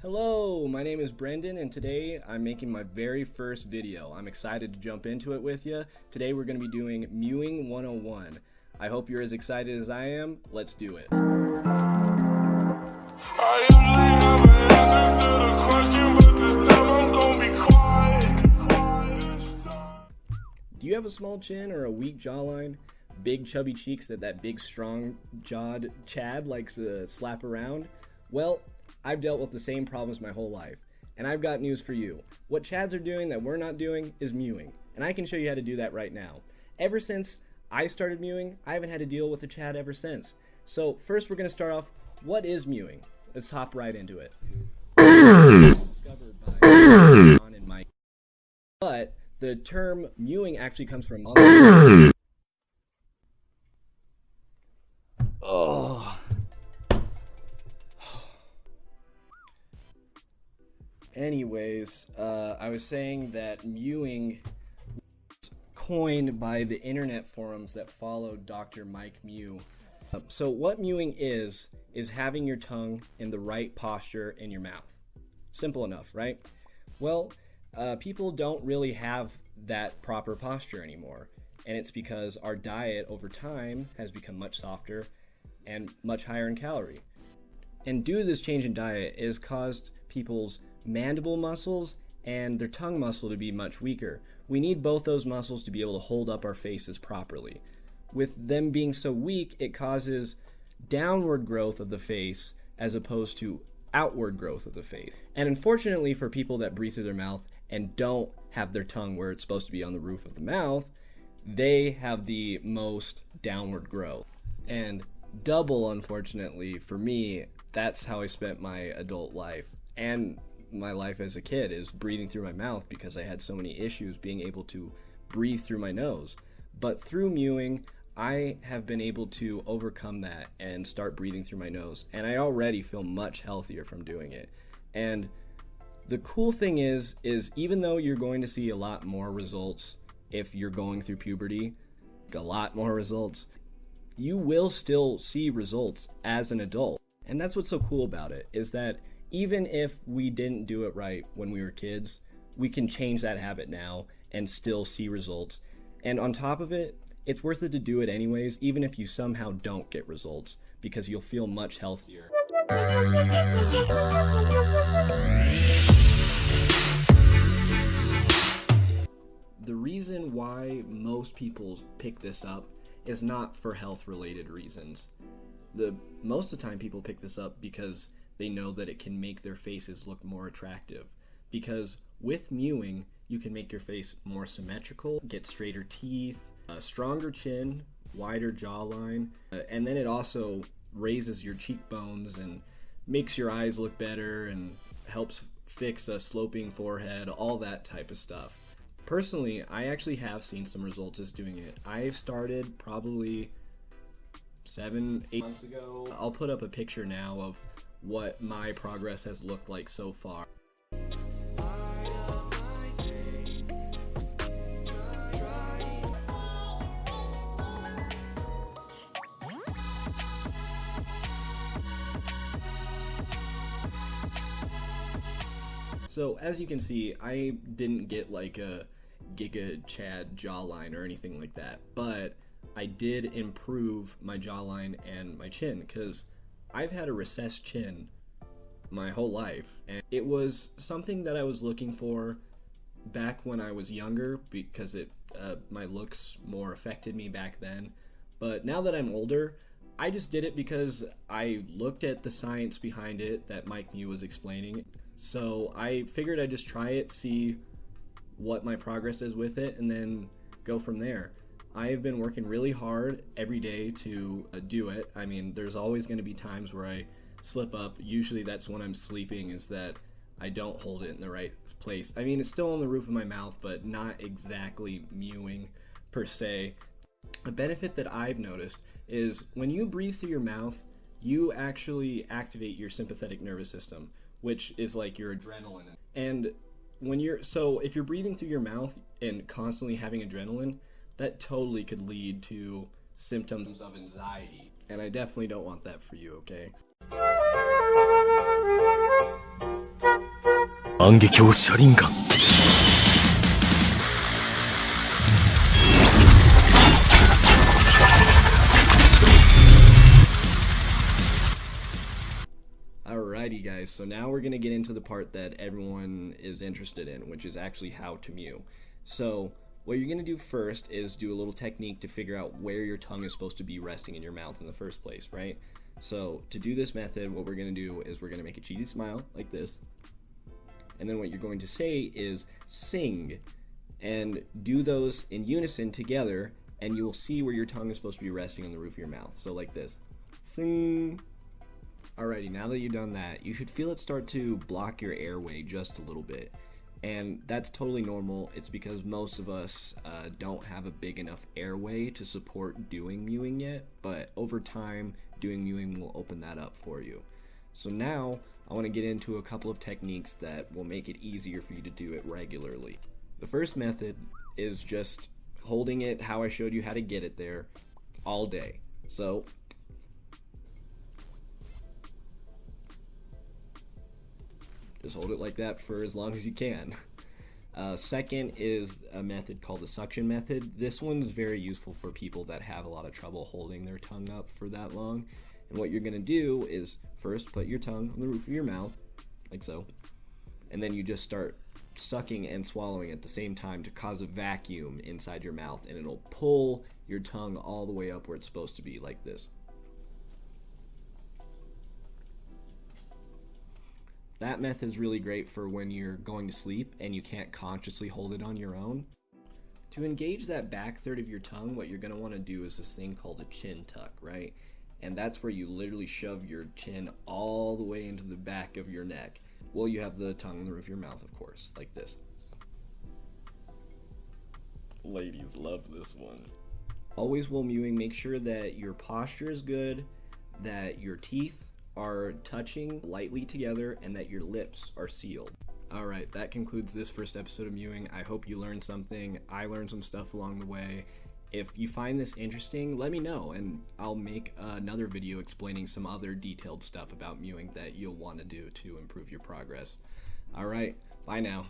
Hello, my name is Brendan and today I'm making my very first video. I'm excited to jump into it with you. Today we're going to be doing Mewing 101. I hope you're as excited as I am. Let's do it. Do you have a small chin or a weak jawline? Big chubby cheeks that big strong jawed Chad likes to slap around? Well, I've dealt with the same problems my whole life, and I've got news for you. What Chads are doing that we're not doing is mewing, and I can show you how to do that right now. Ever since I started mewing, I haven't had to deal with a Chad ever since. So first we're going to start off, what is mewing? Let's hop right into it. Discovered by John and Mike. But the term mewing actually comes from Anyways, I was saying that mewing was coined by the internet forums that followed Dr. Mike Mew. So what mewing is having your tongue in the right posture in your mouth. Simple enough, right? Well, people don't really have that proper posture anymore, and it's because our diet over time has become much softer and much higher in calorie. And due to this change in diet, it has caused people's mandible muscles and their tongue muscle to be much weaker. We need both those muscles to be able to hold up our faces properly. With them being so weak, it causes downward growth of the face as opposed to outward growth of the face. And unfortunately for people that breathe through their mouth and don't have their tongue where it's supposed to be on the roof of the mouth, they have the most downward growth. And double, unfortunately, for me, that's how I spent my adult life and my life as a kid, is breathing through my mouth because I had so many issues being able to breathe through my nose. But through mewing, I have been able to overcome that and start breathing through my nose, and I already feel much healthier from doing it. And the cool thing is even though you're going to see a lot more results if you're going through puberty, a lot more results, you will still see results as an adult. And that's what's so cool about it, is that even if we didn't do it right when we were kids, we can change that habit now and still see results. And on top of it, it's worth it to do it anyways, even if you somehow don't get results, because you'll feel much healthier. The reason why most people pick this up is not for health related reasons. Most of the time people pick this up because they know that it can make their faces look more attractive. Because with mewing, you can make your face more symmetrical, get straighter teeth, a stronger chin, wider jawline, and then it also raises your cheekbones and makes your eyes look better and helps fix a sloping forehead, all that type of stuff. Personally, I actually have seen some results as doing it. I started probably 7-8 months ago. I'll put up a picture now of what my progress has looked like so far. So as you can see, I didn't get like a Giga Chad jawline or anything like that, but I did improve my jawline and my chin, because I've had a recessed chin my whole life, and it was something that I was looking for back when I was younger, because my looks more affected me back then. But now that I'm older, I just did it because I looked at the science behind it that Mike Mew was explaining. So I figured I'd just try it, see what my progress is with it, and then go from there. I have been working really hard every day to do it. I mean, there's always going to be times where I slip up. Usually that's when I'm sleeping, is that I don't hold it in the right place. I mean, it's still on the roof of my mouth, but not exactly mewing per se. A benefit that I've noticed is when you breathe through your mouth, you actually activate your sympathetic nervous system, which is like your adrenaline. And if you're breathing through your mouth and constantly having adrenaline, that totally could lead to symptoms of anxiety. And I definitely don't want that for you, okay? 万華鏡車輪眼 Alrighty guys, so now we're going to get into the part that everyone is interested in, which is actually how to mew. So what you're going to do first is do a little technique to figure out where your tongue is supposed to be resting in your mouth in the first place, right? So to do this method, what we're going to do is we're going to make a cheesy smile like this. And then what you're going to say is sing, and do those in unison together, and you will see where your tongue is supposed to be resting on the roof of your mouth. So like this, sing. Alrighty, now that you've done that, you should feel it start to block your airway just a little bit. And that's totally normal. It's because most of us don't have a big enough airway to support doing mewing yet, but over time, doing mewing will open that up for you. So now, I want to get into a couple of techniques that will make it easier for you to do it regularly. The first method is just holding it how I showed you how to get it there all day. So just hold it like that for as long as you can. Second is a method called the suction method. This one's very useful for people that have a lot of trouble holding their tongue up for that long. And what you're gonna do is first put your tongue on the roof of your mouth, like so, and then you just start sucking and swallowing at the same time to cause a vacuum inside your mouth, and it'll pull your tongue all the way up where it's supposed to be, like this. That method is really great for when you're going to sleep and you can't consciously hold it on your own. To engage that back third of your tongue, what you're going to want to do is this thing called a chin tuck, right? And that's where you literally shove your chin all the way into the back of your neck. Well, you have the tongue on the roof of your mouth, of course, like this. Ladies love this one. Always while mewing, make sure that your posture is good, that your teeth are touching lightly together, and that your lips are sealed. Alright, that concludes this first episode of Mewing. I hope you learned something. I learned some stuff along the way. If you find this interesting, let me know, and I'll make another video explaining some other detailed stuff about mewing that you'll want to do to improve your progress. Alright, bye now.